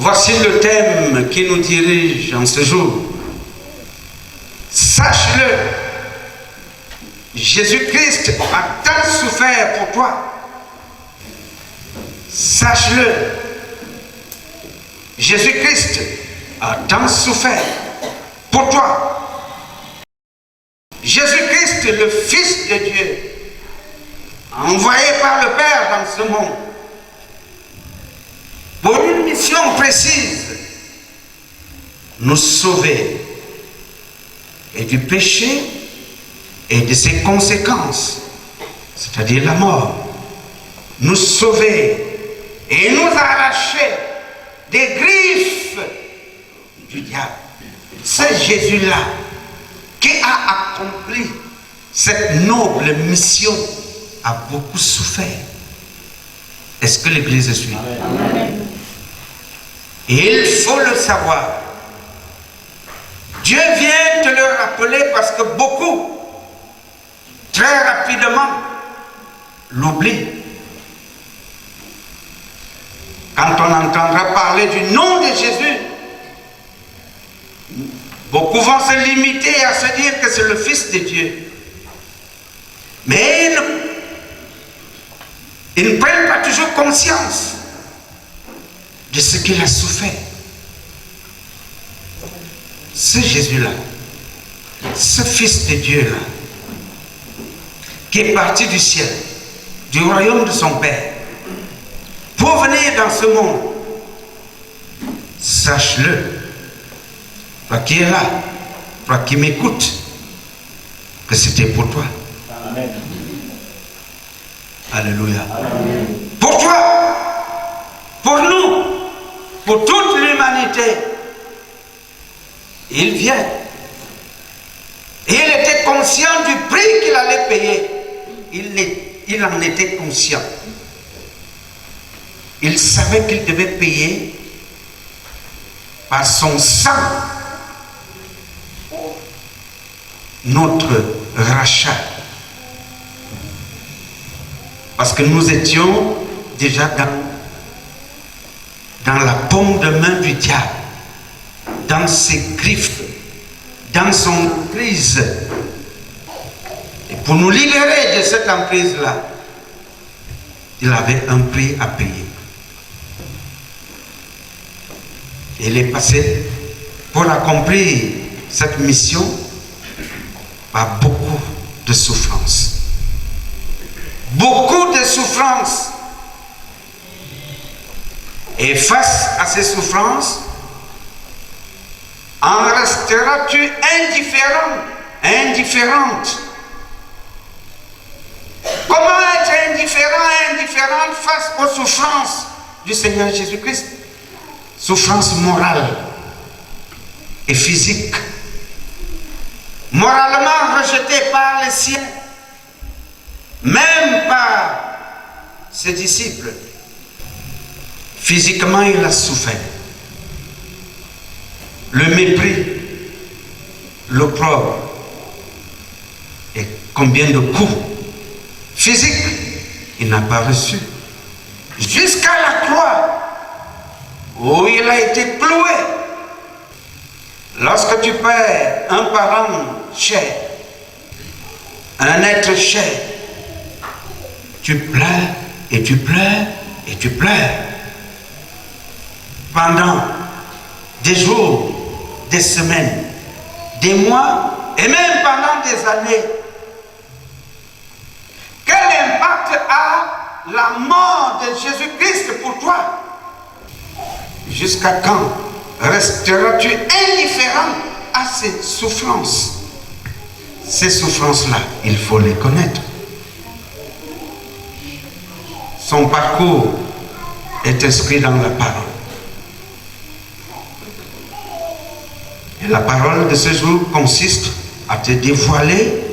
Voici le thème qui nous dirige en ce jour. Sache-le, Jésus-Christ a tant souffert pour toi. Sache-le, Jésus-Christ a tant souffert pour toi. Jésus-Christ, le Fils de Dieu, envoyé par le Père dans ce monde, pour une mission précise, nous sauver et du péché et de ses conséquences, c'est-à-dire la mort, nous sauver et nous arracher des griffes du diable. C'est Jésus-là qui a accompli cette noble mission, a beaucoup souffert. Est-ce que l'Église suit? Amen. Et il faut le savoir. Dieu vient te le rappeler parce que beaucoup, très rapidement, l'oublient. Quand on entendra parler du nom de Jésus, beaucoup vont se limiter à se dire que c'est le Fils de Dieu. Mais ils ne prennent pas toujours conscience de ce qu'il a souffert. Ce Jésus-là, ce Fils de Dieu-là, qui est parti du ciel, du royaume de son Père, pour venir dans ce monde, sache-le, toi qui es là, toi qui m'écoutes, que c'était pour toi. Amen. Alléluia. Amen. Pour toi, pour nous, pour toute l'humanité, il vient. Et il était conscient du prix qu'il allait payer. Il en était conscient. Il savait qu'il devait payer par son sang notre rachat. Parce que nous étions déjà dans la paume de main du diable, dans ses griffes, dans son emprise. Et pour nous libérer de cette emprise-là, il avait un prix à payer. Il est passé pour accomplir cette mission par beaucoup de souffrances. Beaucoup de souffrances. Et face à ces souffrances, en resteras-tu indifférente? Comment être indifférente face aux souffrances du Seigneur Jésus-Christ? Souffrances morales et physiques. Moralement rejeté par les siens, même par ses disciples. Physiquement, il a souffert. Le mépris, l'opprobre, et combien de coups physiques il n'a pas reçu. Jusqu'à la croix, où il a été cloué. Lorsque tu perds un parent cher, un être cher, tu pleures et tu pleures et tu pleures. Pendant des jours, des semaines, des mois et même pendant des années. Quel impact a la mort de Jésus-Christ pour toi? Jusqu'à quand resteras-tu indifférent à ces souffrances? Ces souffrances-là, il faut les connaître. Son parcours est inscrit dans la parole. Et la parole de ce jour consiste à te dévoiler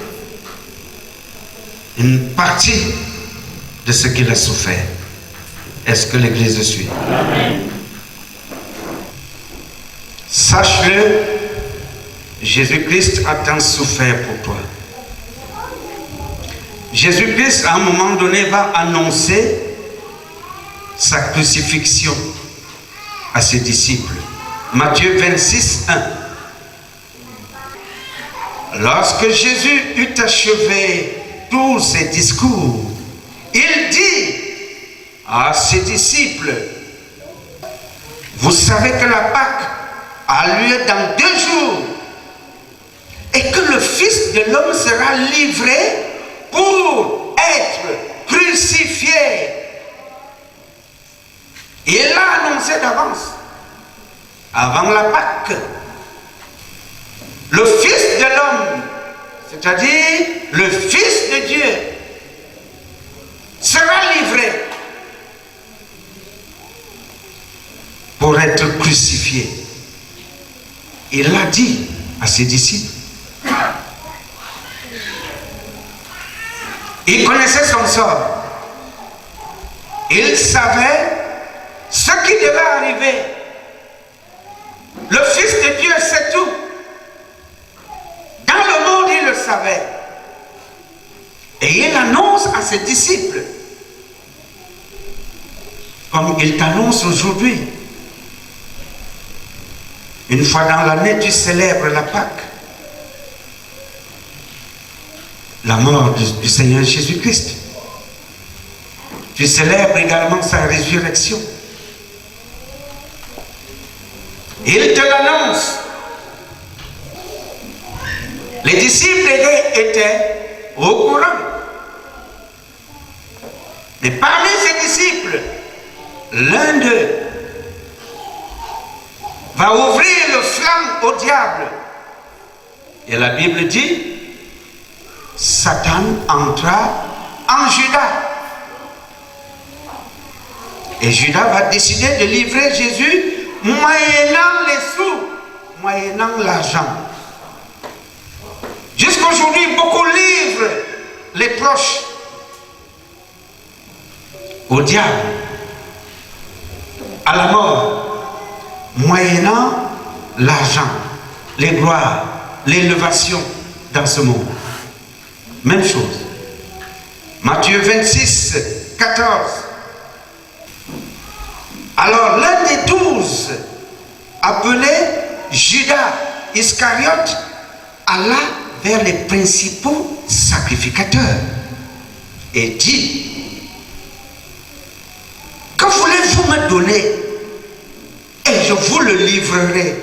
une partie de ce qu'il a souffert. Est-ce que l'Église suit? Amen. Sache-le, Jésus-Christ a tant souffert pour toi. Jésus-Christ, à un moment donné, va annoncer sa crucifixion à ses disciples. Matthieu 26, 1. Lorsque Jésus eut achevé tous ses discours, il dit à ses disciples, vous savez que la Pâque a lieu dans 2 jours et que le Fils de l'homme sera livré pour être crucifié. Il l'a annoncé d'avance, avant la Pâque. Le Fils de l'homme, c'est-à-dire le Fils de Dieu, sera livré pour être crucifié. Il l'a dit à ses disciples. Il connaissait son sort. Il savait ce qui devait arriver. Le Fils de Dieu sait tout. Dans le monde, il le savait. Et il annonce à ses disciples, comme il t'annonce aujourd'hui. Une fois dans l'année, tu célèbres la Pâque, la mort du Seigneur Jésus-Christ. Tu célèbres également sa résurrection. Il te l'annonce. Les disciples étaient au courant. Mais parmi ces disciples, l'un d'eux va ouvrir le flanc au diable. Et la Bible dit, Satan entra en Judas. Et Judas va décider de livrer Jésus moyennant les sous, moyennant l'argent. Jusqu'aujourd'hui, beaucoup livrent les proches au diable, à la mort, moyennant l'argent, les gloires, l'élévation dans ce monde. Même chose. Matthieu 26, 14. Alors l'un des 12, appelé Judas Iscariote, alla vers les principaux sacrificateurs et dit, que voulez-vous me donner et je vous le livrerai.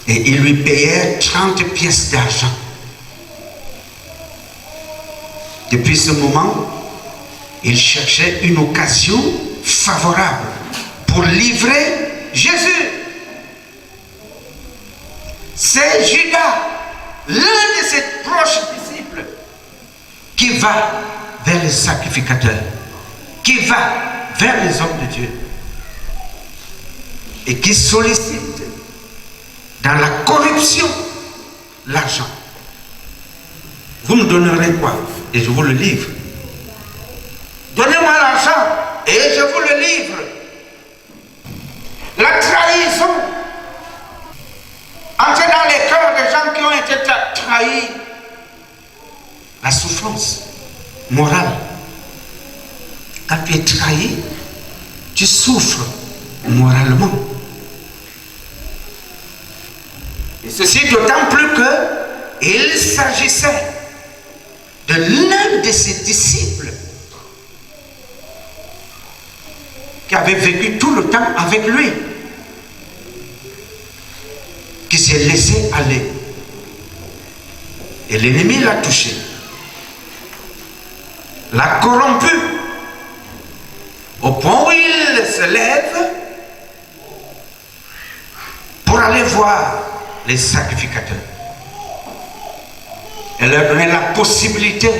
Et ils lui payèrent 30 pièces d'argent. Depuis ce moment, il cherchait une occasion favorable pour livrer Jésus. C'est Judas, l'un de ses proches disciples, qui va vers les sacrificateurs, qui va vers les hommes de Dieu et qui sollicite dans la corruption l'argent. Vous me donnerez quoi? Et je vous le livre. Donnez-moi l'argent et je vous le livre. La trahison entrer dans les cœurs des gens qui ont été trahis. La souffrance morale. Quand tu es trahi, tu souffres moralement. Et ceci d'autant plus qu'il s'agissait de l'un de ses disciples qui avait vécu tout le temps avec lui, qui s'est laissé aller. Et l'ennemi l'a touché, l'a corrompu, au point où il se lève pour aller voir les sacrificateurs et leur donner la possibilité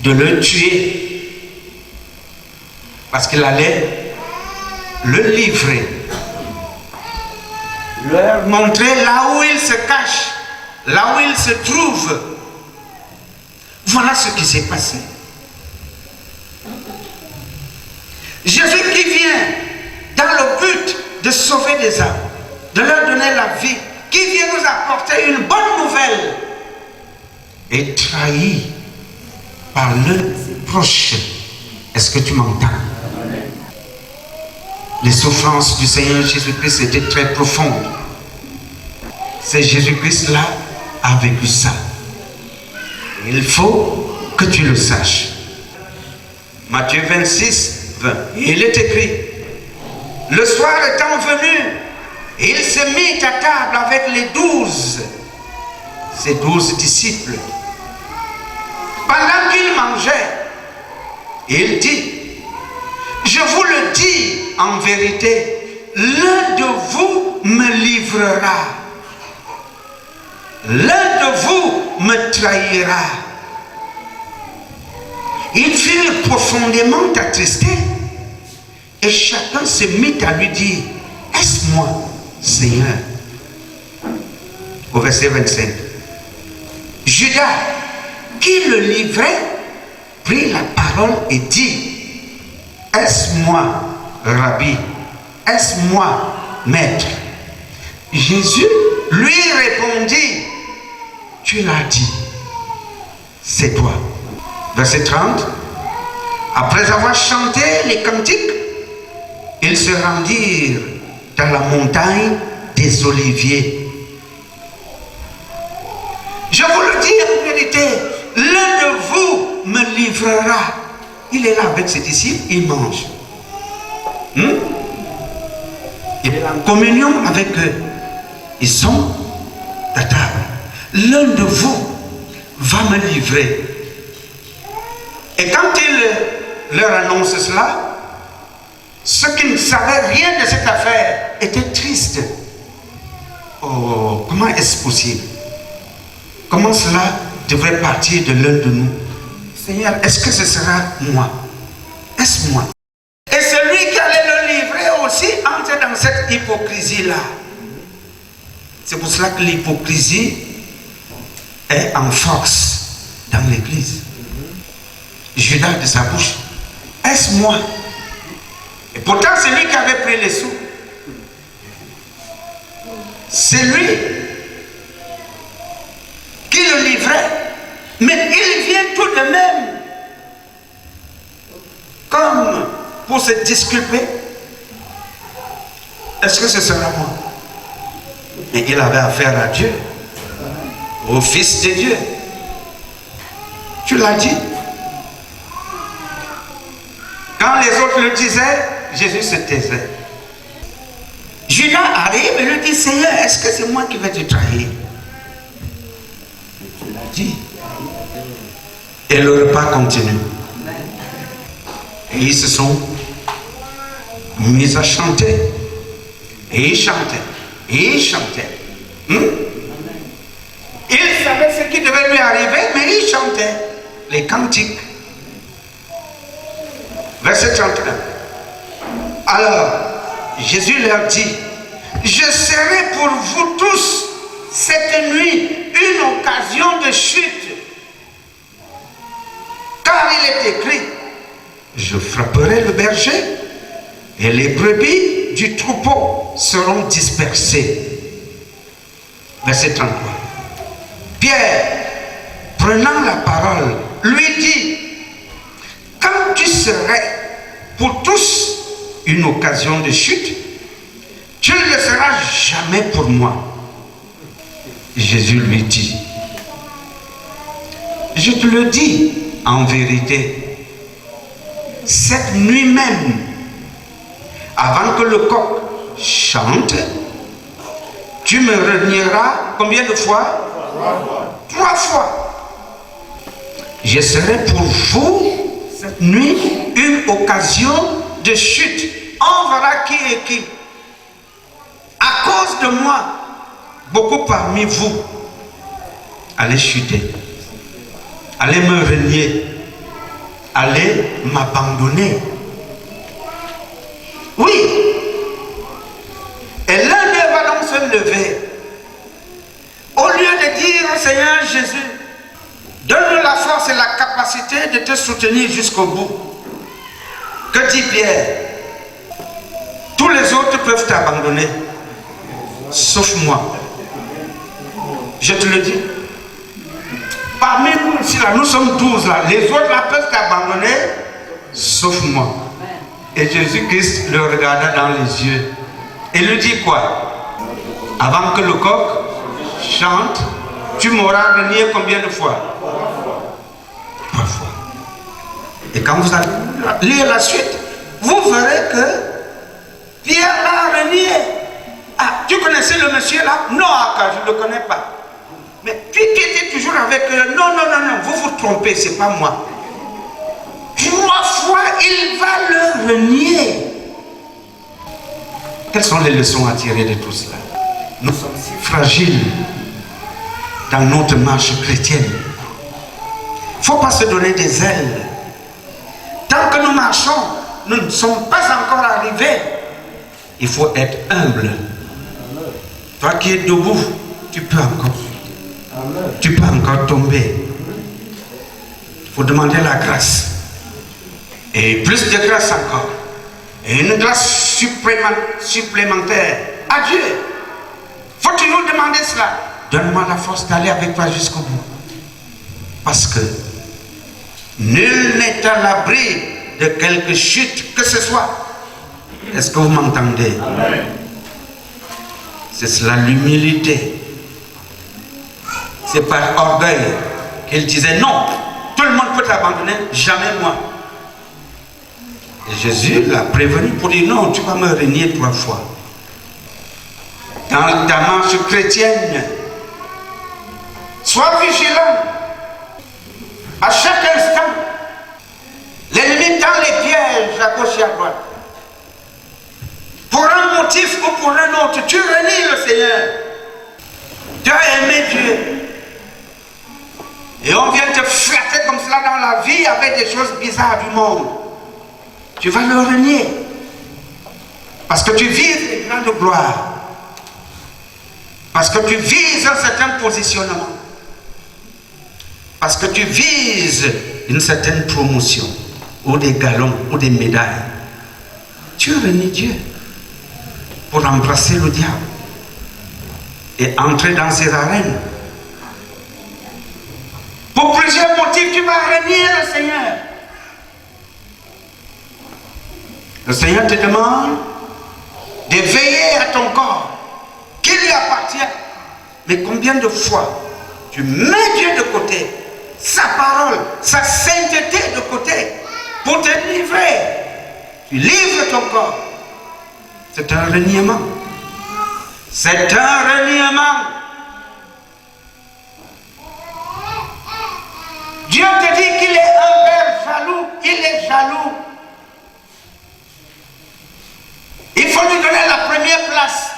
de le tuer, parce qu'il allait le livrer, leur montrer là où il se cache, là où il se trouve. Voilà ce qui s'est passé. Jésus qui vient dans le but de sauver des âmes, de leur donner la vie, qui vient nous apporter une bonne nouvelle, est trahi par l'un de ses proches Est-ce que tu m'entends? Les souffrances du Seigneur Jésus-Christ étaient très profondes. C'est Jésus-Christ-là a vécu ça. Il faut que tu le saches. Matthieu 26, 20. Il est écrit, le soir étant venu, il se mit à table avec les 12, ses 12 disciples. Pendant qu'il mangeait, il dit, je vous le dis en vérité, l'un de vous me livrera. L'un de vous me trahira. Ils furent profondément attristés et chacun se mit à lui dire, est-ce moi, Seigneur? Au verset 25. Judas, qui le livrait, prit la parole et dit, est-ce moi, Rabbi? Est-ce moi, maître? Jésus lui répondit, tu l'as dit, c'est toi. Verset 30. Après avoir chanté les cantiques, ils se rendirent dans la montagne des Oliviers. Je vous le dis en vérité, l'un de vous me livrera. Il est là avec ses disciples, il mange. Il est en communion avec eux. Ils sont à table. L'un de vous va me livrer. Et quand il leur annonce cela, ceux qui ne savaient rien de cette affaire étaient tristes. Oh, comment est-ce possible? Comment cela devrait partir de l'un de nous? Seigneur, est-ce que ce sera moi? Est-ce moi? Et celui qui allait le livrer aussi entre dans cette hypocrisie-là. C'est pour cela que l'hypocrisie est en force dans l'église. Judas de sa bouche, est-ce moi? Et pourtant c'est lui qui avait pris les sous. C'est lui qui le livrait. Mais il vient tout de même comme pour se disculper. Est-ce que ce sera moi? Et il avait affaire à Dieu, au Fils de Dieu. Tu l'as dit. Quand les autres le disaient, Jésus se taisait. Judas arrive et lui dit, Seigneur, est-ce que c'est moi qui vais te trahir? Tu l'as dit. Et le repas continue. Et ils se sont mis à chanter. Et ils chantaient. Et ils chantaient. Ils savaient ce qui devait lui arriver, mais ils chantaient les cantiques. Verset 31. Alors, Jésus leur dit, je serai pour vous tous cette nuit une occasion de chute. Car il est écrit, je frapperai le berger et les brebis du troupeau seront dispersées. Verset 33. Pierre, prenant la parole, lui dit, quand tu serais pour tous une occasion de chute, tu ne le seras jamais pour moi. Jésus lui dit, je te le dis en vérité, cette nuit même, avant que le coq chante, tu me renieras combien de fois? 3 fois. Je serai pour vous cette nuit une occasion de chute. On verra qui est qui. À cause de moi, beaucoup parmi vous allez chuter, allez me renier, allez m'abandonner. Oui. Et l'un d'eux va donc se lever. Au lieu de dire au Seigneur Jésus, donne-nous la force et la capacité de te soutenir jusqu'au bout. Que dit Pierre? Tous les autres peuvent t'abandonner, sauf moi. Je te le dis. Parmi nous ici, là, nous sommes 12 là. Les autres là peuvent t'abandonner, sauf moi. Et Jésus-Christ le regarda dans les yeux et lui dit quoi? Avant que le coq chante, tu m'auras renié combien de fois? 3 fois. Et quand vous allez lire la suite, vous verrez que Pierre l'a renié. Ah, tu connaissais le monsieur là? Non, Aka, je ne le connais pas. Mais tu étais toujours avec eux. Non, non, non, non, vous vous trompez, c'est pas moi. 3 fois, il va le renier. Quelles sont les leçons à tirer de tout cela? Nous sommes si fragiles dans notre marche chrétienne. Il ne faut pas se donner des ailes. Tant que nous marchons, nous ne sommes pas encore arrivés. Il faut être humble. Toi qui es debout, tu peux encore. Tu peux encore tomber. Il faut demander la grâce. Et plus de grâce encore. Et une grâce supplémentaire à Dieu. Faut-il nous demander cela? Donne-moi la force d'aller avec toi jusqu'au bout. Parce que nul n'est à l'abri de quelque chute que ce soit. Est-ce que vous m'entendez? C'est cela l'humilité. C'est par orgueil qu'il disait non, tout le monde peut t'abandonner, jamais moi. Et Jésus l'a prévenu pour dire non, tu vas me renier 3 fois. Dans ta marche chrétienne, sois vigilant. À chaque instant, l'ennemi tend les pièges à gauche et à droite. Pour un motif ou pour un autre, tu renies le Seigneur. Tu as aimé Dieu. Et on vient te flatter comme cela dans la vie avec des choses bizarres du monde. Tu vas le renier. Parce que tu vises les grandes gloires. Parce que tu vises un certain positionnement. Parce que tu vises une certaine promotion. Ou des galons, ou des médailles. Tu renies Dieu. Pour embrasser le diable. Et entrer dans ses arènes. Pour plusieurs motifs, tu vas renier le Seigneur. Le Seigneur te demande de veiller à ton corps, qu'il lui appartient. Mais combien de fois tu mets Dieu de côté, sa parole, sa sainteté de côté, pour te livrer. Tu livres ton corps. C'est un reniement. C'est un reniement. Dieu te dit qu'il est un père jaloux. Il est jaloux. Il faut lui donner la première place.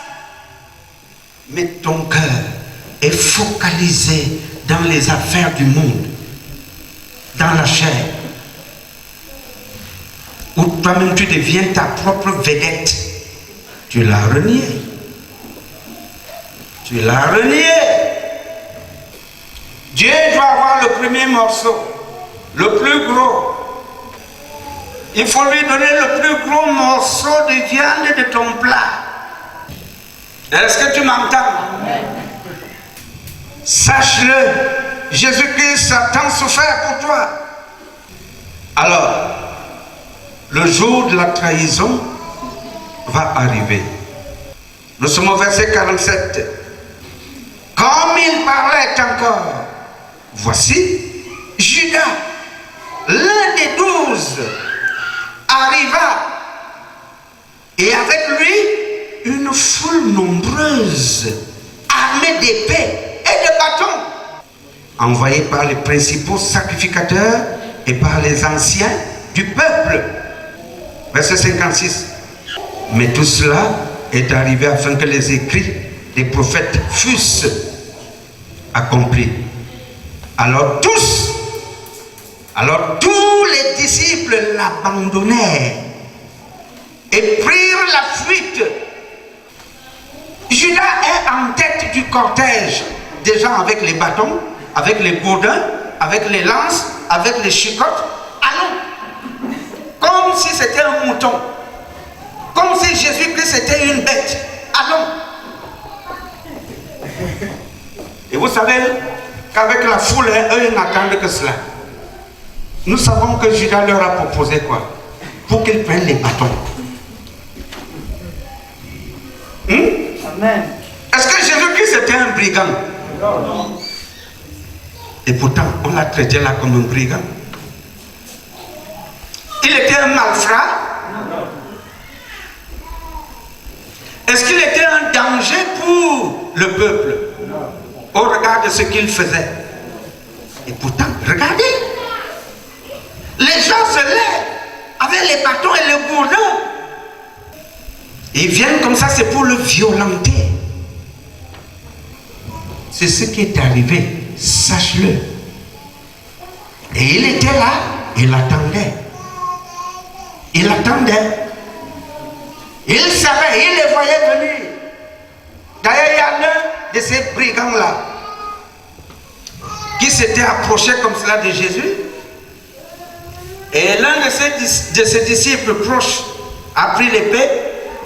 Mais ton cœur est focalisé dans les affaires du monde, dans la chair, où toi-même tu deviens ta propre vedette. Tu l'as renié. Tu l'as renié. Dieu doit avoir le premier morceau, le plus gros. Il faut lui donner le plus gros morceau de viande de ton plat. Est-ce que tu m'entends? Sache-le, Jésus-Christ a tant souffert pour toi. Alors, le jour de la trahison va arriver. Nous sommes au verset 47. Comme il parlait encore, voici, Judas, l'un des 12, arriva, et avec lui, une foule nombreuse, armée d'épées et de bâtons, envoyés par les principaux sacrificateurs et par les anciens du peuple. Verset 56. Mais tout cela est arrivé afin que les écrits des prophètes fussent accomplis. Alors tous les disciples l'abandonnèrent et prirent la fuite. Judas est en tête du cortège, des gens avec les bâtons, avec les gourdins, avec les lances, avec les chicottes. Allons, comme si c'était un mouton, comme si Jésus-Christ était une bête. Allons. Et vous savez qu'avec la foule, eux, ils n'attendent que cela. nous savons que Judas leur a proposé quoi? Pour qu'ils prennent les bâtons. Amen. Est-ce que Jésus-Christ était un brigand? Non. Et pourtant, on l'a traité là comme un brigand. Il était un malfrat? Non. Est-ce qu'il était un danger pour le peuple? Non. Au regard de ce qu'il faisait? Et pourtant, regardez, les gens se lèvent avec les bâtons et les bourdons. Ils viennent comme ça, c'est pour le violenter. C'est ce qui est arrivé, sache-le. Et il était là, il attendait. Il attendait. Il savait, il les voyait venir. D'ailleurs, il y a l'un de ces brigands-là qui s'était approché comme cela de Jésus. Et l'un de ses disciples proches a pris l'épée,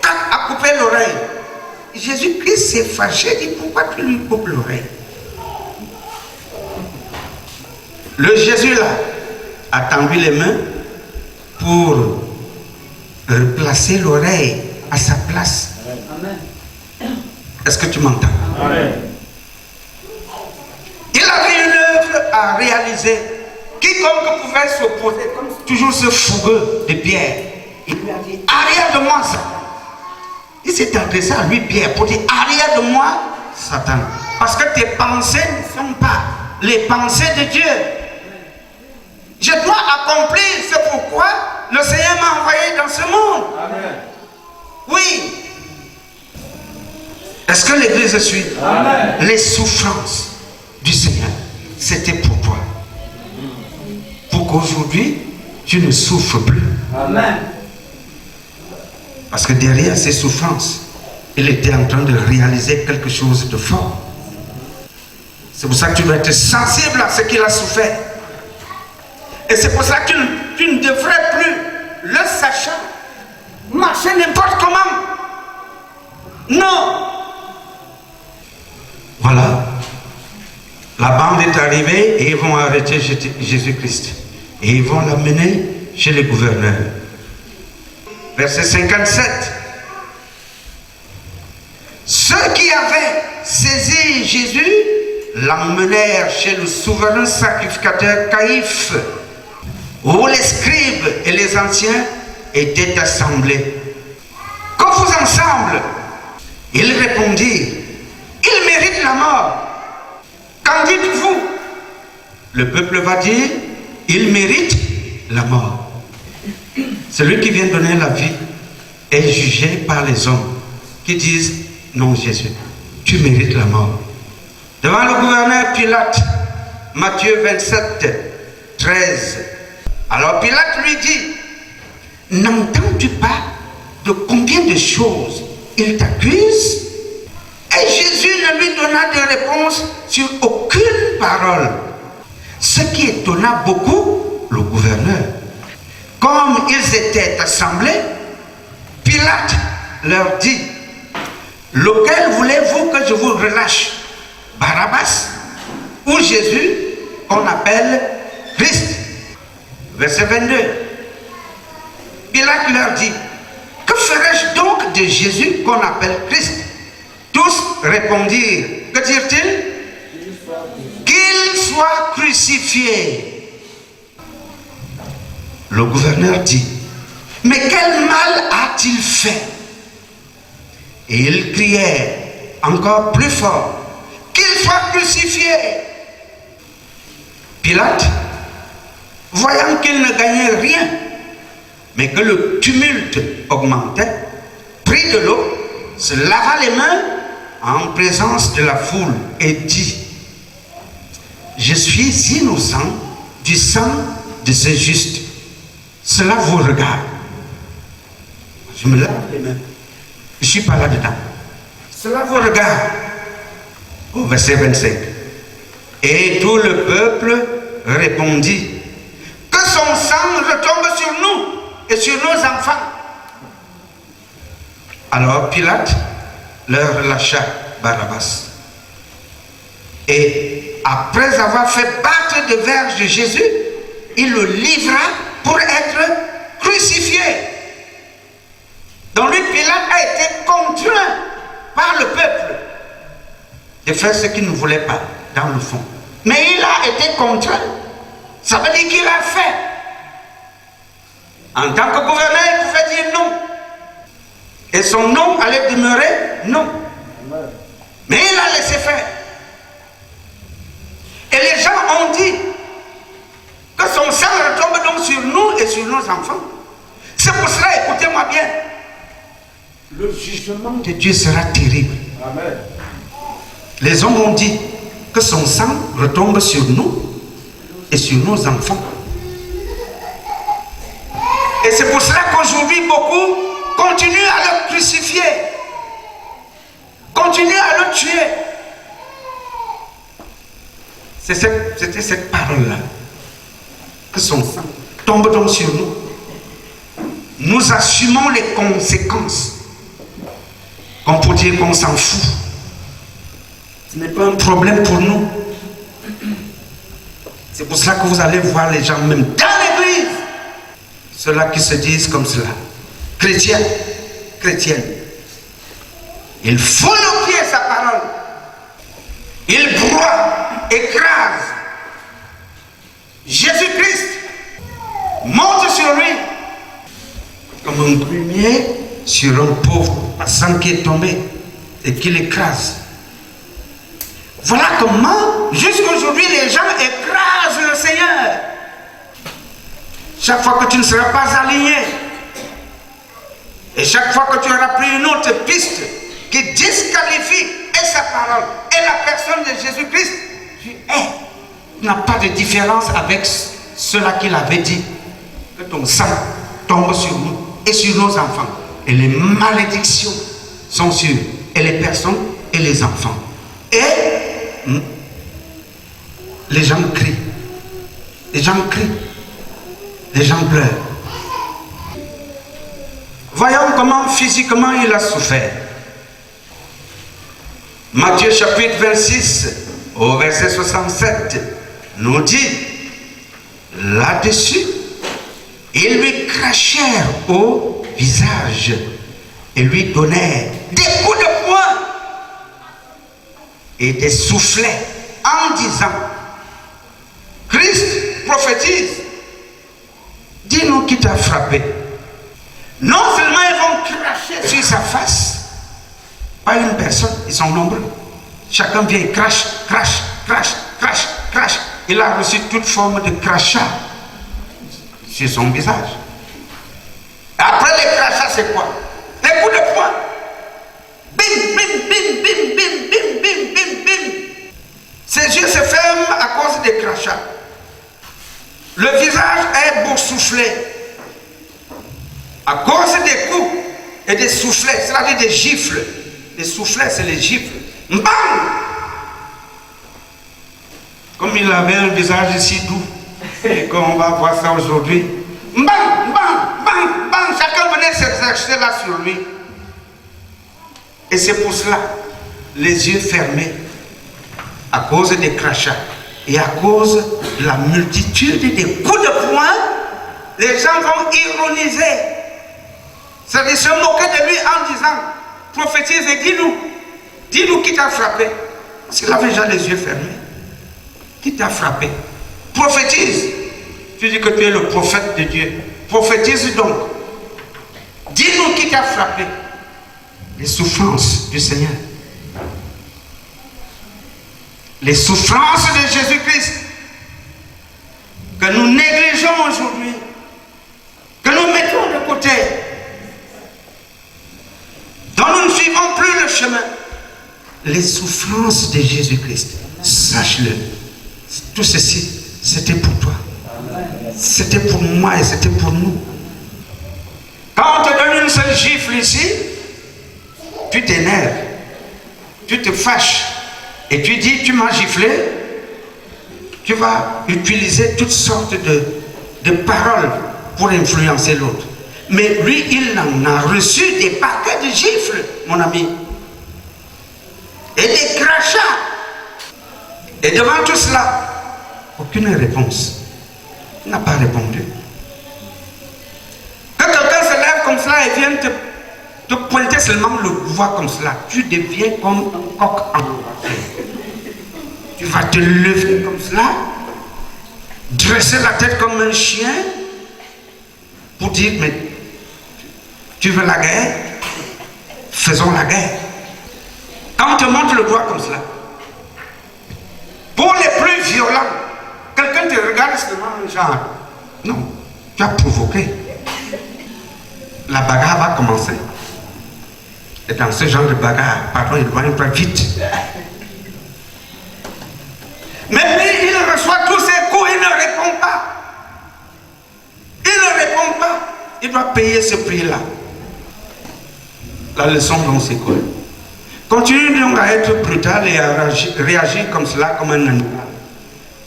a coupé l'oreille. Jésus-Christ s'est fâché, il dit pourquoi tu lui coupes l'oreille? Le Jésus là a tendu les mains pour replacer l'oreille à sa place. Amen. Est-ce que tu m'entends? Amen. Il avait une œuvre à réaliser. Quiconque pouvait s'opposer, comme toujours ce fougueux de Pierre, il lui a dit, arrière de moi, Satan. Il s'est adressé à lui, Pierre, pour dire, arrière de moi, Satan. Parce que tes pensées ne sont pas les pensées de Dieu. Je dois accomplir, c'est pourquoi le Seigneur m'a envoyé dans ce monde. Amen. Oui. Est-ce que l'Église suit? Amen. Les souffrances du Seigneur, c'était pour toi. Pour qu'aujourd'hui, tu ne souffres plus. Amen. Parce que derrière ces souffrances, il était en train de réaliser quelque chose de fort. C'est pour ça que tu dois être sensible à ce qu'il a souffert. Et c'est pour ça que tu ne devrais plus, le sachant, marcher n'importe comment. Non. Voilà. La bande est arrivée et ils vont arrêter Jésus-Christ. Et ils vont l'amener chez le gouverneur. Verset 57. Ceux qui avaient saisi Jésus l'emmenèrent chez le souverain sacrificateur Caïphe, où les scribes et les anciens étaient assemblés. Qu'en faisant ensemble, ils répondirent, il mérite la mort. Qu'en dites-vous? Le peuple va dire, il mérite la mort. Celui qui vient donner la vie est jugé par les hommes qui disent, non Jésus, tu mérites la mort. Devant le gouverneur Pilate, Matthieu 27, 13. Alors Pilate lui dit, n'entends-tu pas de combien de choses il t'accuse? Et Jésus ne lui donna de réponse sur aucune parole. Ce qui étonna beaucoup le gouverneur. Comme ils étaient assemblés, Pilate leur dit, lequel voulez-vous que je vous relâche? Barabbas ou Jésus qu'on appelle Christ? Verset 22. Pilate leur dit, que ferais-je donc de Jésus qu'on appelle Christ? Tous répondirent, que dirent-ils? Qu'il soit crucifié. Le gouverneur dit, mais quel mal a-t-il fait? Et ils crièrent encore plus fort, qu'il soit crucifié. Pilate, voyant qu'il ne gagnait rien, mais que le tumulte augmentait, prit de l'eau, se lava les mains en présence de la foule et dit, je suis innocent du sang de ce juste. Cela vous regarde. Je me lave les mains. Je ne suis pas là-dedans. Cela vous regarde. Au verset 25. Et tout le peuple répondit, que son sang retombe sur nous et sur nos enfants. Alors Pilate leur relâcha Barabbas. Et après avoir fait battre de verges Jésus, il le livra pour être crucifié. Donc lui, Pilate a été contraint par le peuple de faire ce qu'il ne voulait pas, dans le fond. Mais il a été contraint. Ça veut dire qu'il a fait. En tant que gouverneur, il pouvait dire non. Et son nom allait demeurer non. Mais il a laissé faire. Et les gens ont dit que son sang retombe donc sur nous et sur nos enfants. C'est pour cela, écoutez-moi bien, le jugement de Dieu sera terrible. Amen. Les hommes ont dit que son sang retombe sur nous et sur nos enfants. Et c'est pour cela qu'aujourd'hui, beaucoup continuent à le crucifier, continuent à le tuer. C'était cette parole-là, que son sang tombe donc sur nous. Nous assumons les conséquences. On peut dire qu'on s'en fout. Ce n'est pas un problème pour nous. C'est pour cela que vous allez voir les gens, même dans l'église, ceux-là qui se disent comme cela, chrétiens, chrétiennes. Ils foulent au pied sa parole. Ils broient, écrasent. Jésus-Christ monte sur lui comme un grumier sur un pauvre passant qui est tombé et qui l'écrase. Voilà comment, jusqu'aujourd'hui, les gens écrasent le Seigneur. Chaque fois que tu ne seras pas aligné, et chaque fois que tu auras pris une autre piste qui disqualifie et sa parole et la personne de Jésus-Christ, tu n'as pas de différence avec cela qu'il avait dit, que ton sang tombe sur nous et sur nos enfants. Et les malédictions sont sur et les personnes et les enfants. Et les gens crient. Les gens crient. Les gens pleurent. Voyons comment physiquement il a souffert. Matthieu chapitre 26 au verset 67 nous dit, là-dessus, ils lui crachèrent au visage et lui donnèrent des coups de poing et des soufflets en disant, Christ prophétise, dis-nous qui t'a frappé. Non seulement ils vont cracher sur sa face, pas une personne, ils sont nombreux. Chacun vient et crache, crache, crache, crache, crache. Il a reçu toute forme de crachat sur son visage. Après les crachats, c'est quoi? Les coups de poing. Bim, bim, bim, bim, bim, bim, bim, bim, bim. Ses yeux se ferment à cause des crachats. Le visage est boursouflé à cause des coups et des soufflets, c'est-à-dire des gifles. Les soufflets, c'est les gifles. Bam! Comme il avait un visage si doux, et qu'on va voir ça aujourd'hui. Bam! Bam! Bam! Bam! Chacun venait s'exercer là sur lui. Et c'est pour cela, les yeux fermés, à cause des crachats et à cause de la multitude des coups de poing, les gens vont ironiser. C'est-à-dire se moquer de lui en disant, prophétise et dis-nous qui t'a frappé. Parce qu'il avait déjà les yeux fermés. Qui t'a frappé? Prophétise. Tu dis que tu es le prophète de Dieu. Prophétise donc. Dis-nous qui t'a frappé. Les souffrances du Seigneur. Les souffrances de Jésus-Christ que nous négligeons aujourd'hui, que nous mettons de côté, dont nous ne suivons plus le chemin. Les souffrances de Jésus-Christ, sache-le, tout ceci, c'était pour toi. C'était pour moi et c'était pour nous. Quand on te donne une seule gifle ici, tu t'énerves, tu te fâches et tu dis, tu m'as giflé, tu vas utiliser toutes sortes de paroles pour influencer l'autre. Mais lui, il en a reçu des paquets de gifles, mon ami. Et des crachats. Et devant tout cela, aucune réponse. Il n'a pas répondu. Quand quelqu'un se lève comme cela et vient te pointer seulement le doigt comme cela, tu deviens comme un coq enragé. Tu vas te lever comme cela, dresser la tête comme un chien pour dire, mais tu veux la guerre? Faisons la guerre. Quand on te montre le doigt comme cela, pour les plus violents, quelqu'un te regarde seulement genre, non, tu as provoqué. La bagarre va commencer. Et dans ce genre de bagarre, pardon, il doit pas vite. Mais lui, il reçoit tous ses coups, il ne répond pas. Il ne répond pas. Il doit payer ce prix-là. La leçon dont c'est quoi? Continue donc à être brutal et à réagir comme cela, comme un animal.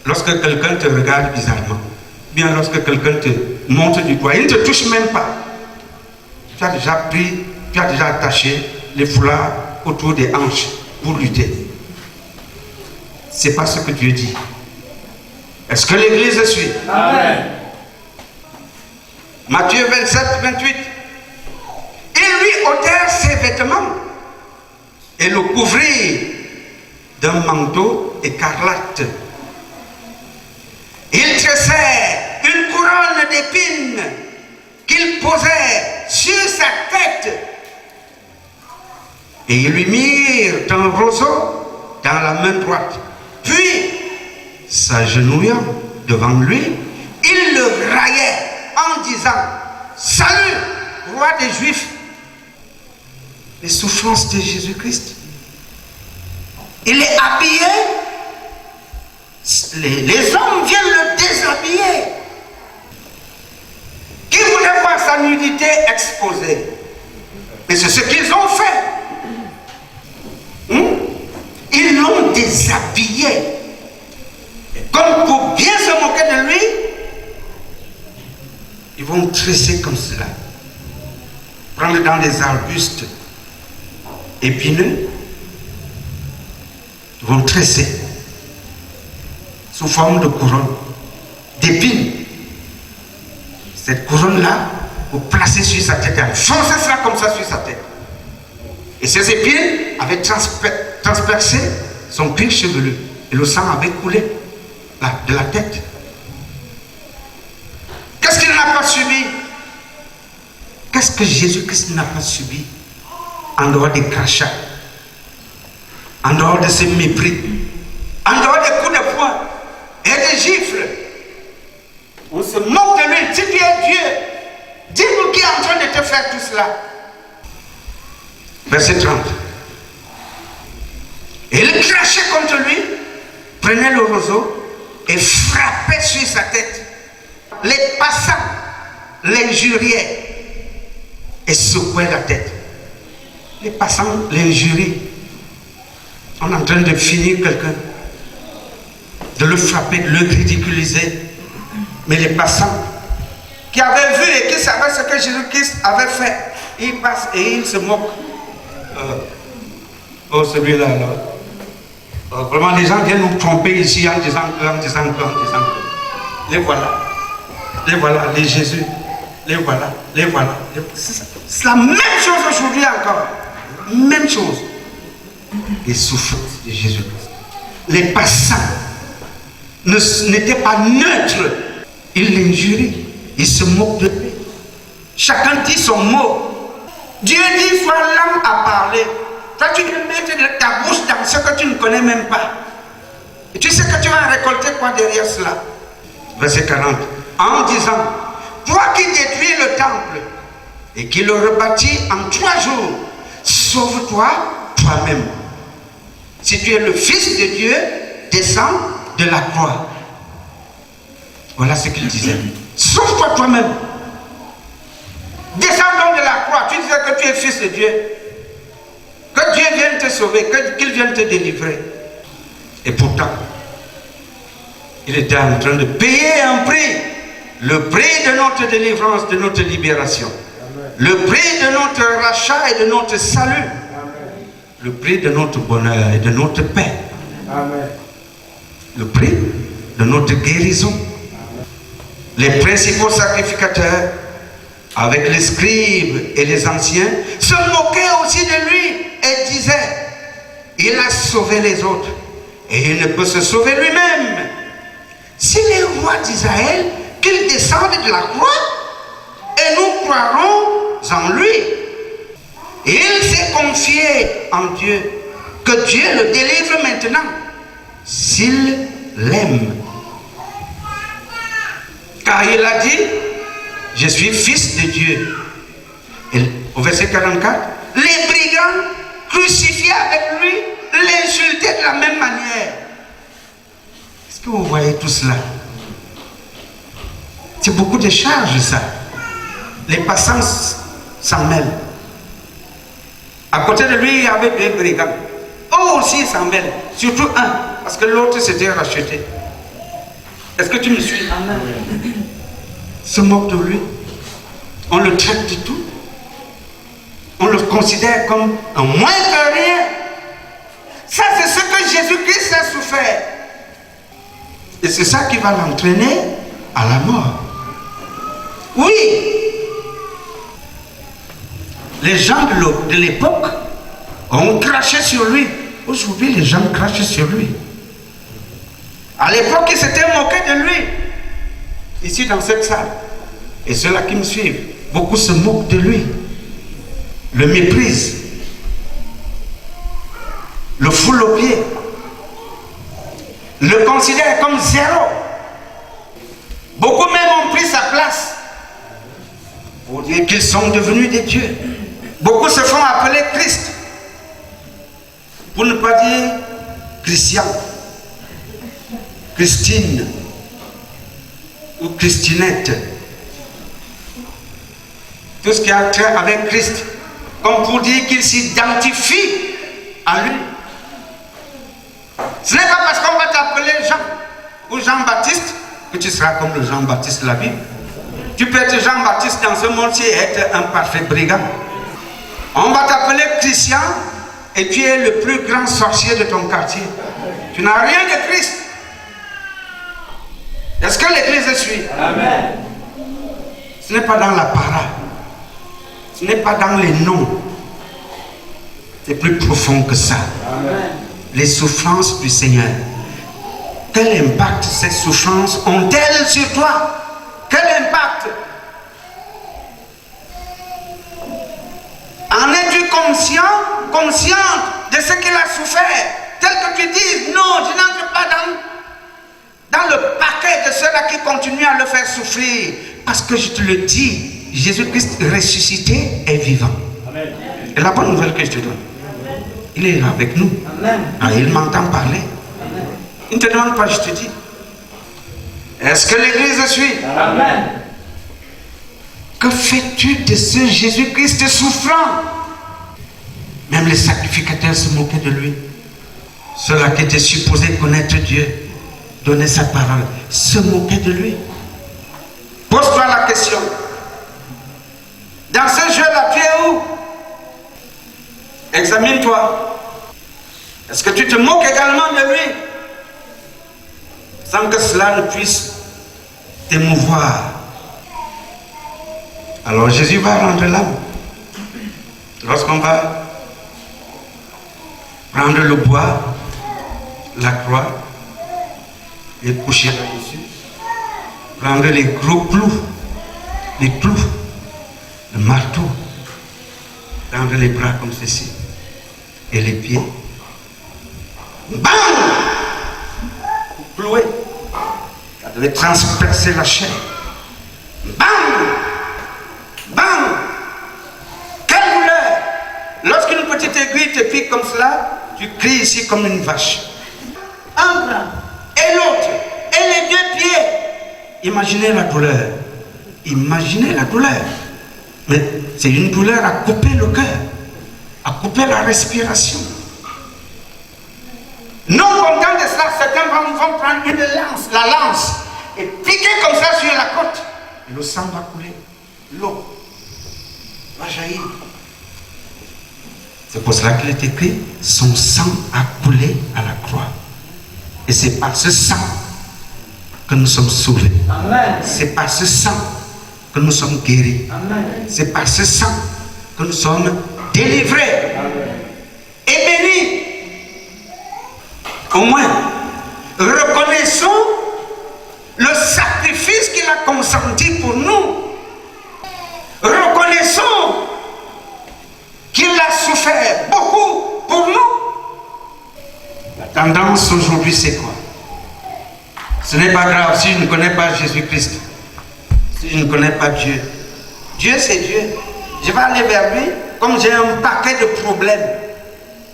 Lorsque quelqu'un te regarde bizarrement, bien lorsque quelqu'un te montre du doigt, il ne te touche même pas. Tu as déjà pris, tu as déjà attaché les foulards autour des hanches pour lutter. C'est pas ce que Dieu dit. Est-ce que l'Église suit? Amen. Matthieu 27, 28. Ils lui ôtèrent ses vêtements et le couvrirent d'un manteau écarlate. Ils tressèrent une couronne d'épines qu'ils posèrent sur sa tête et ils lui mirent un roseau dans la main droite. Puis, s'agenouillant devant lui, ils le raillaient en disant: Salut, roi des Juifs. Les souffrances de Jésus-Christ. Il est habillé. Les hommes viennent le déshabiller. Qui voulait voir sa nudité exposée? Mais c'est ce qu'ils ont fait. Ils l'ont déshabillé. Comme pour bien se moquer de lui, ils vont tresser comme cela. Prendre dans des arbustes épineux, ils vont tresser sous forme de couronne d'épines. Cette couronne-là, vous placez sur sa tête, foncez cela comme ça sur sa tête. Et ces épines avaient transpercé son cuir chevelu. Et le sang avait coulé là, de la tête. Qu'est-ce qu'il n'a pas subi? Qu'est-ce que Jésus-Christ n'a pas subi? En dehors des crachats, en dehors de ses mépris, en dehors des coups de poing et des gifles. On se moque de lui. Si tu es Dieu, dis-nous qui est en train de te faire tout cela. Verset 30. Et il crachait contre lui, prenait le roseau et frappait sur sa tête. Les passants l'injuriaient et secouaient la tête. Les passants l'injurient. On est en train de finir quelqu'un, de le frapper, de le ridiculiser. Mais les passants qui avaient vu et qui savaient ce que Jésus-Christ avait fait, ils passent et ils se moquent. Oh, celui-là, là. Vraiment, les gens viennent nous tromper ici en disant que. Les voilà. Les voilà, les Jésus. Les voilà, les voilà. C'est la même chose aujourd'hui encore. Même chose. Les souffrances de Jésus-Christ. Les passants n'étaient pas neutres. Ils l'injurient. Ils se moquent de lui. Chacun dit son mot. Dieu dit: sois lent à parler. Toi, tu veux mettre ta bouche dans ce que tu ne connais même pas. Et tu sais que tu vas récolter quoi derrière cela? Verset 40. En disant: toi qui détruis le temple et qui le rebâtis en 3 jours, sauve-toi toi-même. Si tu es le Fils de Dieu, descends de la croix. Voilà ce qu'il disait. Sauve-toi toi-même. Descends donc de la croix. Tu disais que tu es Fils de Dieu. Que Dieu vienne te sauver, qu'il vienne te délivrer. Et pourtant, il était en train de payer un prix. Le prix de notre délivrance, de notre libération. Amen. Le prix de notre rachat et de notre salut. Amen. Le prix de notre bonheur et de notre paix. Amen. Le prix de notre guérison. Amen. Les principaux sacrificateurs, avec les scribes et les anciens, se moquaient aussi de lui et disaient, il a sauvé les autres et il ne peut se sauver lui-même. Si les rois d'Israël, qu'il descende de la croix et nous croirons en lui. Et il s'est confié en Dieu, que Dieu le délivre maintenant, s'il l'aime. Car il a dit, je suis fils de Dieu. Et au verset 44, les brigands crucifiés avec lui l'insultaient de la même manière. Est-ce que vous voyez tout cela? C'est beaucoup de charges, ça. Les passants s'en mêlent. À côté de lui, il y avait des brigands. Eux aussi s'en mêlent. Surtout un, parce que l'autre s'était racheté. Est-ce que tu me suis? Amen. Se moque de lui. On le traite de tout. On le considère comme un moins que rien. Ça, c'est ce que Jésus-Christ a souffert. Et c'est ça qui va l'entraîner à la mort. Oui. Les gens de l'époque ont craché sur lui. Aujourd'hui, les gens crachent sur lui. À l'époque, ils s'étaient moqués de lui. Ici, dans cette salle. Et ceux-là qui me suivent, beaucoup se moquent de lui. Le méprisent. Le foulent aux pieds. Le considèrent comme zéro. Beaucoup même ont pris sa place. Pour dire qu'ils sont devenus des dieux. Beaucoup se font appeler Christ. Pour ne pas dire Christian, Christine ou Christinette. Tout ce qui a trait avec Christ. Comme pour dire qu'il s'identifie à lui. Ce n'est pas parce qu'on va t'appeler Jean ou Jean-Baptiste que tu seras comme le Jean-Baptiste de la Bible. Tu peux être Jean-Baptiste dans ce monde-ci et être un parfait brigand. On va t'appeler Christian et tu es le plus grand sorcier de ton quartier. Tu n'as rien de Christ. Est-ce que l'Église suit? Amen. Ce n'est pas dans la para. Ce n'est pas dans les noms. C'est plus profond que ça. Amen. Les souffrances du Seigneur. Quel impact ces souffrances ont-elles sur toi? Quel impact? En es-tu consciente de ce qu'il a souffert? Tel que tu dises, non, je n'entre pas dans le paquet de ceux-là qui continuent à le faire souffrir. Parce que je te le dis, Jésus-Christ ressuscité est vivant. Amen. Et la bonne nouvelle que je te donne, il est là avec nous. Amen. Ah, il m'entend parler. Amen. Il ne te demande pas, je te dis. Est-ce que l'Église suit? Amen. Que fais-tu de ce Jésus-Christ souffrant? Même les sacrificateurs se moquaient de lui. Ceux-là qui étaient supposés connaître Dieu, donner sa parole, se moquaient de lui. Pose-toi la question. Dans ce jeu-là, tu es où? Examine-toi. Est-ce que tu te moques également de lui? Sans que cela ne puisse t'émouvoir. Alors Jésus va rendre l'âme. Lorsqu'on va prendre le bois, la croix, et coucher là-dessus, prendre les gros clous, le marteau, prendre les bras comme ceci, et les pieds, bam! Cloué. Ça devait transpercer la chair. Bam! Bam! Quelle douleur! Lorsqu'une petite aiguille te pique comme cela, tu cries ici comme une vache. Un bras et l'autre, et les deux pieds. Imaginez la douleur. Imaginez la douleur. Mais c'est une douleur à couper le cœur, à couper la respiration. Non content de cela, certains vont prendre une lance, la lance, et piquer comme ça sur la côte. Et le sang va couler. L'eau va jaillir. C'est pour cela qu'il est écrit, son sang a coulé à la croix. Et c'est par ce sang que nous sommes sauvés. C'est par ce sang que nous sommes guéris. C'est par ce sang que nous sommes délivrés et bénis. Au moins, reconnaissons le sacrifice qu'il a consenti pour nous. Reconnaissons qu'il a souffert beaucoup pour nous. La tendance aujourd'hui, c'est quoi? Ce n'est pas grave si je ne connais pas Jésus-Christ, si je ne connais pas Dieu. Dieu, c'est Dieu. Je vais aller vers lui, comme j'ai un paquet de problèmes,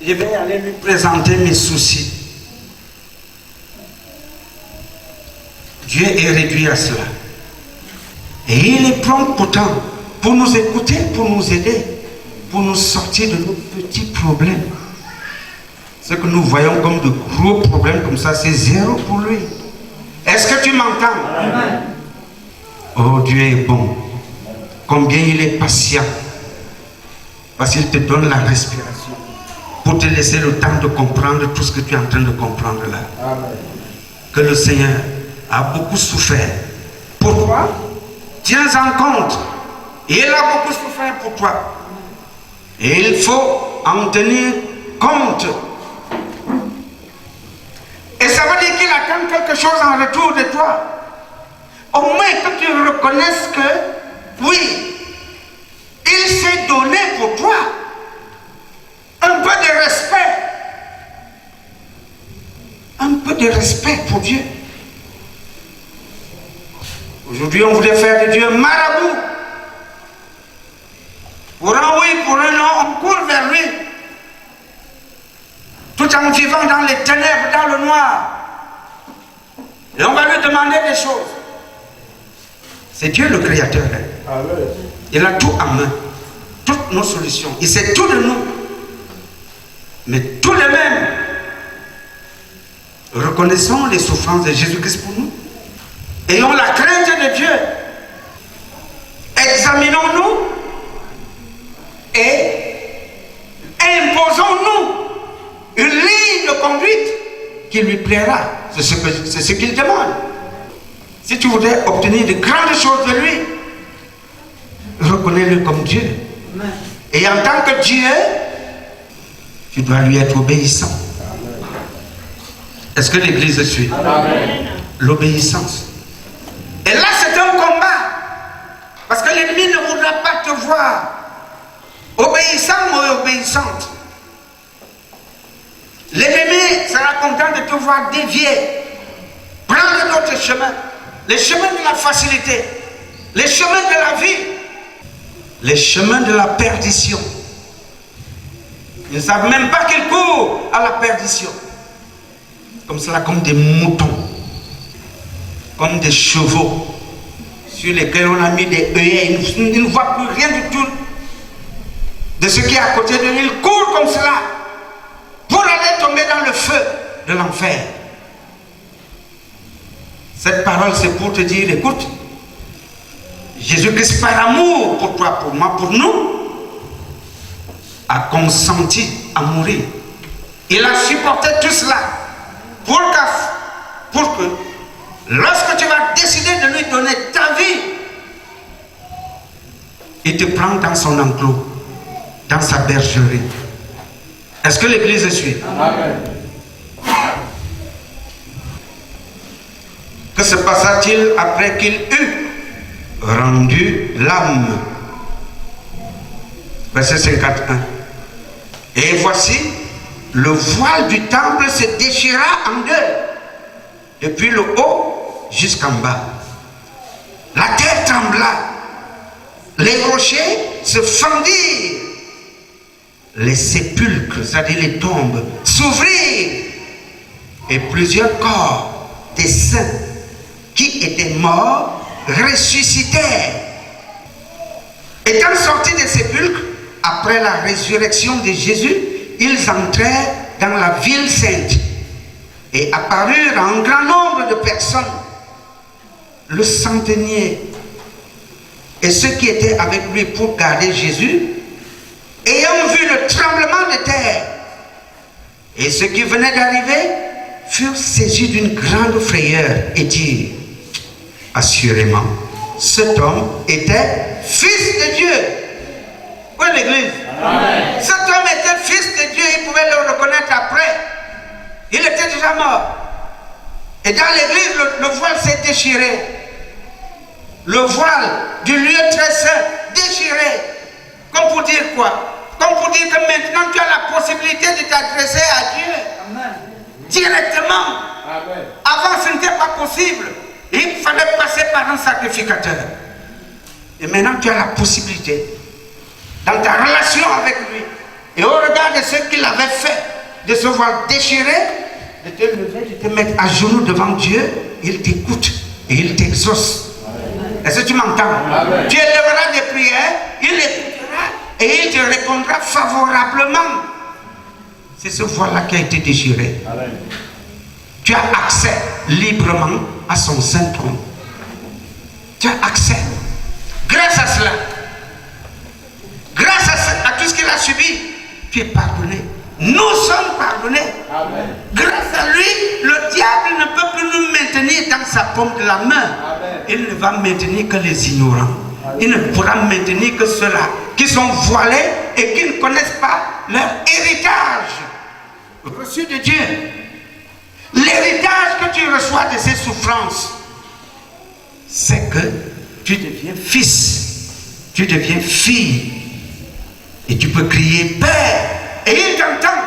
je vais aller lui présenter mes soucis. Dieu est réduit à cela. Et il est prompt pourtant pour nous écouter, pour nous aider, pour nous sortir de nos petits problèmes. Ce que nous voyons comme de gros problèmes comme ça, c'est zéro pour lui. Est-ce que tu m'entends? Oh, Dieu est bon. Combien il est patient. Parce qu'il te donne la respiration pour te laisser le temps de comprendre tout ce que tu es en train de comprendre là. Que le Seigneur a beaucoup souffert pour toi. Tiens en compte. Il a beaucoup souffert pour toi. Et il faut en tenir compte. Et ça veut dire qu'il attend quelque chose en retour de toi. Au moins que tu reconnaisses que, oui, il s'est donné pour toi. Un peu de respect. Un peu de respect pour Dieu. Aujourd'hui, on voulait faire de Dieu un marabout. Pour un oui, pour un non, on court vers lui. Tout en vivant dans les ténèbres, dans le noir. Et on va lui demander des choses. C'est Dieu le Créateur. Il a tout en main. Toutes nos solutions. Il sait tout de nous. Mais tout de même, reconnaissons les souffrances de Jésus-Christ pour nous. Ayons la crainte de Dieu. Examinons-nous et imposons-nous une ligne de conduite qui lui plaira. C'est ce qu'il demande. Si tu voudrais obtenir de grandes choses de lui, reconnais-le comme Dieu. Et en tant que Dieu, tu dois lui être obéissant. Est-ce que l'Église suit? L'obéissance. Et là, c'est un combat. Parce que l'ennemi ne voudra pas te voir obéissant ou obéissante. L'ennemi sera content de te voir dévier, prendre d'autres chemins, les chemins de la facilité, les chemins de la vie, les chemins de la perdition. Ils ne savent même pas qu'ils courent à la perdition. Comme cela, comme des moutons, comme des chevaux sur lesquels on a mis des œillets. Ils ne voient plus rien du tout de ce qui est à côté d'eux. Ils courent comme cela pour aller tomber dans le feu de l'enfer. Cette parole, c'est pour te dire, écoute, Jésus-Christ, par amour pour toi, pour moi, pour nous, a consenti à mourir. Il a supporté tout cela pour que lorsque tu vas décider de lui donner ta vie, il te prend dans son enclos, dans sa bergerie. Est-ce que l'Église suit? Amen. Que se passa-t-il après qu'il eut rendu l'âme? Verset 51. Et voici, le voile du temple se déchira en deux, depuis le haut jusqu'en bas. La terre trembla, les rochers se fendirent, les sépulcres, c'est-à-dire les tombes, s'ouvrirent, et plusieurs corps des saints qui étaient morts ressuscitèrent. Étant sortis des sépulcres, après la résurrection de Jésus, ils entrèrent dans la ville sainte et apparurent à un grand nombre de personnes. Le centenier et ceux qui étaient avec lui pour garder Jésus, ayant vu le tremblement de terre et ceux qui venaient d'arriver, furent saisis d'une grande frayeur et dirent: Assurément, cet homme était fils de Dieu. Où est l'église? Amen. Cet homme était fils de Dieu, il pouvait le reconnaître après. Il était déjà mort. Et dans l'église, le voile s'est déchiré. Le voile du lieu très saint, déchiré. Comme pour dire quoi? Comme pour dire que maintenant tu as la possibilité de t'adresser à Dieu. Amen. Directement. Amen. Avant, ce n'était pas possible. Il fallait passer par un sacrificateur. Et maintenant, tu as la possibilité, dans ta relation avec lui, et au regard de ce qu'il avait fait, de se voir déchiré, de te lever, de te mettre à genoux devant Dieu, il t'écoute et il t'exauce. Est-ce que tu m'entends? Tu élèveras des prières, il écoutera et il te répondra favorablement. C'est ce voile-là qui a été déchiré. Amen. Tu as accès librement à son saint trône. Tu as accès. Grâce à cela, grâce à tout ce qu'il a subi, tu es pardonné. Nous sommes pardonnés. Amen. Grâce à lui, le diable ne peut plus nous maintenir dans sa paume de la main. Amen. Il ne va maintenir que les ignorants. Amen. Il ne pourra maintenir que ceux-là qui sont voilés et qui ne connaissent pas leur héritage reçu de Dieu. L'héritage que tu reçois de ces souffrances, c'est que tu deviens fils, tu deviens fille, et tu peux crier Père, et il t'entend.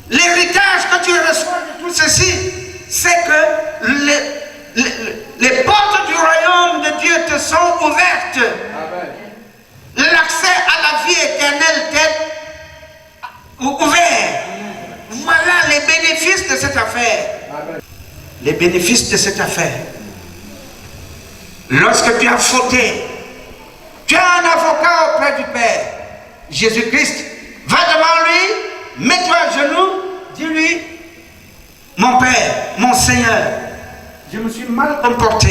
L'héritage que tu reçois de tout ceci, c'est que les portes du royaume de Dieu te sont ouvertes. L'accès à la vie éternelle t'est ouvert. Voilà les bénéfices de cette affaire. Amen. Les bénéfices de cette affaire. Lorsque tu as fauté, tu as un avocat auprès du Père, Jésus-Christ. Va devant lui, mets-toi à genoux, dis-lui, mon Père, mon Seigneur, je me suis mal comporté.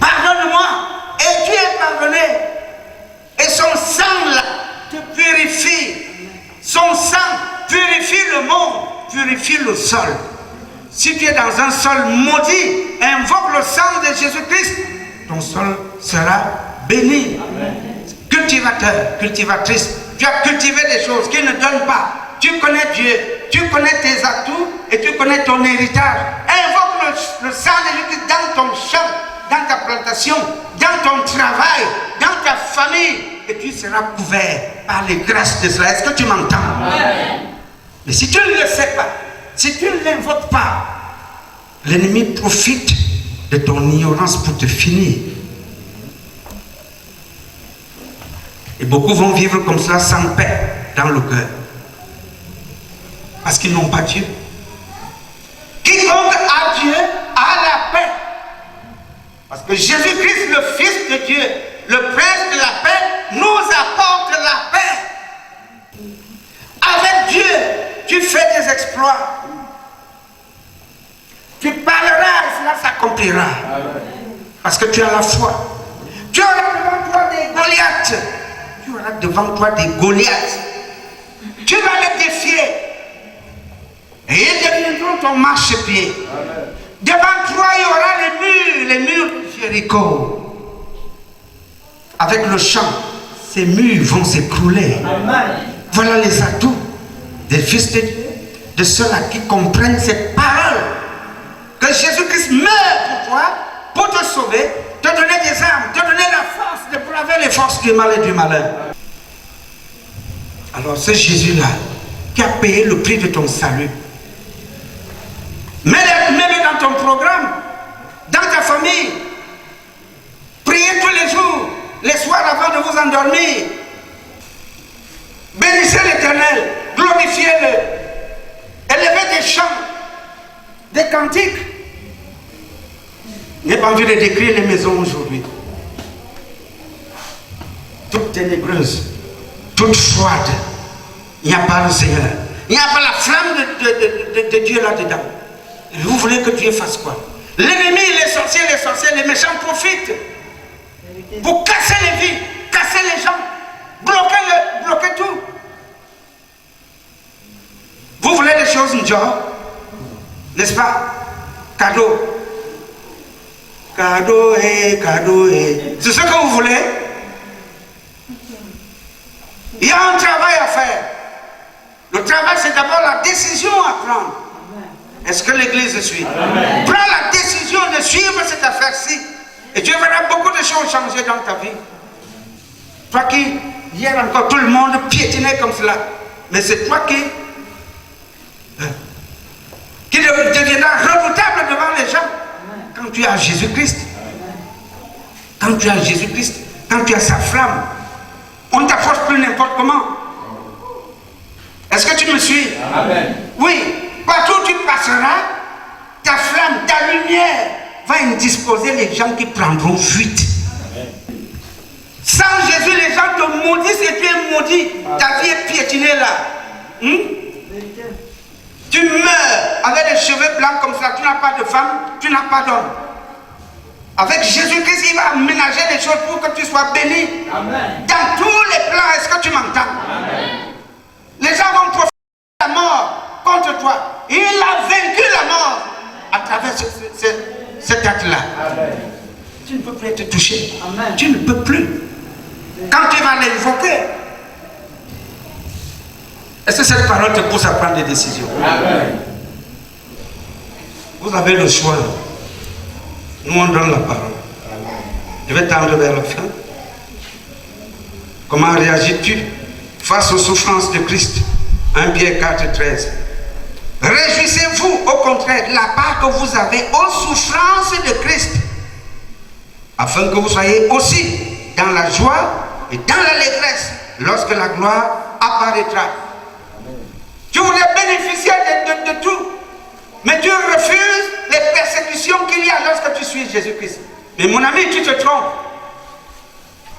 Pardonne-moi. Et tu es pardonné. Et son sang là te purifie. Son sang purifie le monde, purifie le sol. Si tu es dans un sol maudit, invoque le sang de Jésus-Christ, ton sol sera béni. Amen. Cultivateur, cultivatrice, tu as cultivé des choses qui ne donnent pas. Tu connais Dieu, tu connais tes atouts et tu connais ton héritage. Invoque le sang de Jésus-Christ dans ton champ, dans ta plantation, dans ton travail, dans ta famille, et tu seras couvert par les grâces de cela. Est-ce que tu m'entends? Amen. Mais si tu ne le sais pas, si tu ne l'invoques pas, l'ennemi profite de ton ignorance pour te finir. Et beaucoup vont vivre comme cela sans paix dans le cœur. Parce qu'ils n'ont pas Dieu. Quiconque a Dieu a la paix. Parce que Jésus-Christ, le Fils de Dieu, le Prince de la paix, nous apporte la paix. Avec Dieu, tu fais des exploits. Tu parleras et cela s'accomplira. Parce que tu as la foi. Tu auras devant toi des Goliaths. Tu auras devant toi des Goliaths. Tu vas les défier. Et ils deviendront ton marchepied. Devant toi, il y aura les murs de Jéricho. Avec le chant, ces murs vont s'écrouler. Voilà les atouts des fils de Dieu, de ceux-là qui comprennent cette parole. Que Jésus-Christ meurt pour toi, pour te sauver, te donner des armes, te donner la force de braver les forces du mal et du malin. Alors c'est Jésus-là qui a payé le prix de ton salut. Mets-le dans ton programme, dans ta famille. Priez tous les jours, les soirs avant de vous endormir. Bénissez l'Éternel, glorifiez-le. Élevez des chants, des cantiques. Je n'ai pas envie de décrire les maisons aujourd'hui. Toutes ténébreuses, toutes froides. Il n'y a pas le Seigneur. Il n'y a pas la flamme de Dieu là-dedans. Et vous voulez que Dieu fasse quoi? L'ennemi, les sorciers, les méchants profitent pour casser les vies, casser les gens, bloquer tout. Vous voulez des choses, genre, n'est-ce pas? Cadeau. cadeau et cadeau et... C'est ce que vous voulez? Il y a un travail à faire. Le travail, c'est d'abord la décision à prendre. Est-ce que l'église suit? Amen. Prends la décision de suivre cette affaire-ci et tu verras beaucoup de choses changer dans ta vie. Toi qui, hier encore, tout le monde piétinait comme cela. Mais c'est toi qui deviendras redoutable devant les gens. Quand tu as Jésus-Christ. Quand tu as Jésus-Christ. Quand tu as sa flamme. On ne t'approche plus n'importe comment. Est-ce que tu me suis? Amen. Oui. Partout où tu passeras, ta flamme, ta lumière va indisposer les gens qui prendront fuite. Amen. Sans Jésus, les gens te maudissent et tu es maudit. Ta vie est piétinée là. Tu meurs avec des cheveux blancs comme ça. Tu n'as pas de femme, tu n'as pas d'homme. Avec Jésus-Christ, il va aménager les choses pour que tu sois béni. Amen. Dans tous les plans, est-ce que tu m'entends? Les gens vont profiter de la mort contre toi. Il a vaincu la mort à travers cet acte-là. Tu ne peux plus être touché. Amen. Tu ne peux plus. Quand tu vas l'invoquer, est-ce que cette parole te pousse à prendre des décisions? Amen. Vous avez le choix. Nous on donne la parole. Je vais tendre vers la fin. Comment réagis-tu face aux souffrances de Christ? 1 Pierre 4, 13. Réjouissez-vous au contraire de la part que vous avez aux souffrances de Christ, afin que vous soyez aussi dans la joie et dans l'allégresse lorsque la gloire apparaîtra. Tu voudrais bénéficier de tout, mais tu refuses les persécutions qu'il y a lorsque tu suis Jésus-Christ. Mais mon ami, tu te trompes.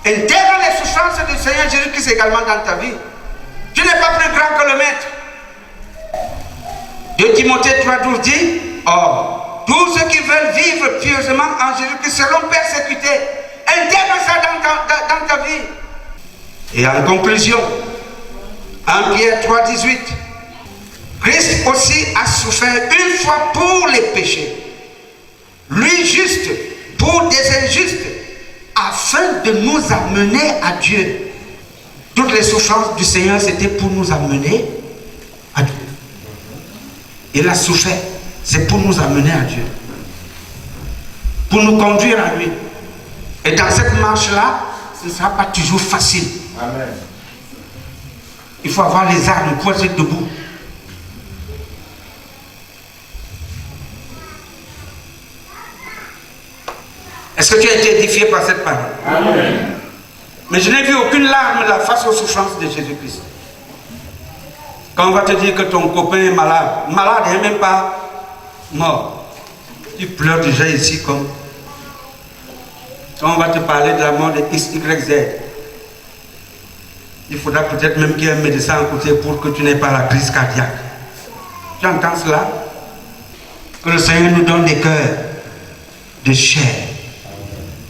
Intègre les souffrances du Seigneur Jésus-Christ également dans ta vie. Tu n'es pas plus grand que le Maître. 2 Timothée 3,12 dit: or, tous ceux qui veulent vivre pieusement en Jésus-Christ seront persécutés. Intègre ça dans ta vie. Et en conclusion, 1 Pierre 3,18, Christ aussi a souffert une fois pour les péchés, lui juste pour des injustes, afin de nous amener à Dieu. Toutes les souffrances du Seigneur, c'était pour nous amener à Dieu. Il a souffert, c'est pour nous amener à Dieu, pour nous conduire à lui. Et dans cette marche-là, ce ne sera pas toujours facile. Amen. Il faut avoir les armes pour être debout. Est-ce que tu as été édifié par cette parole? Amen. Mais je n'ai vu aucune larme là face aux souffrances de Jésus-Christ. Quand on va te dire que ton copain est malade, malade et même pas mort, tu pleures déjà ici comme... Quand on va te parler de la mort de X, Y, Z, il faudra peut-être même qu'il y ait un médecin à côté pour que tu n'aies pas la crise cardiaque. Tu entends cela? Que le Seigneur nous donne des cœurs de chair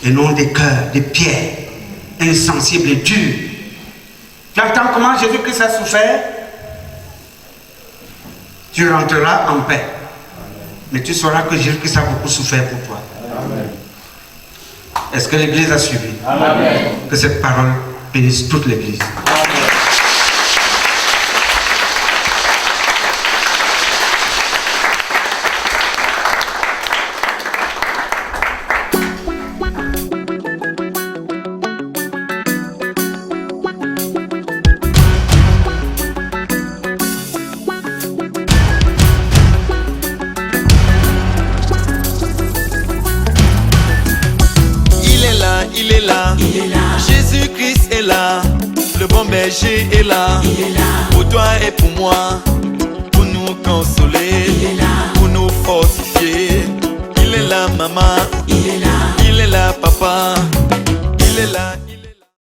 et non des cœurs de pierre, insensibles et durs. Tu entends comment Jésus-Christ a souffert? Tu rentreras en paix. Mais tu sauras que Jésus-Christ a beaucoup souffert pour toi. Amen. Est-ce que l'Église a suivi? Amen. Que cette parole bénisse toute l'Église. Il est là, Jésus-Christ est là, le bon berger est là, pour toi et pour moi, pour nous consoler, pour nous fortifier. Il est là maman, il est là papa, il est là.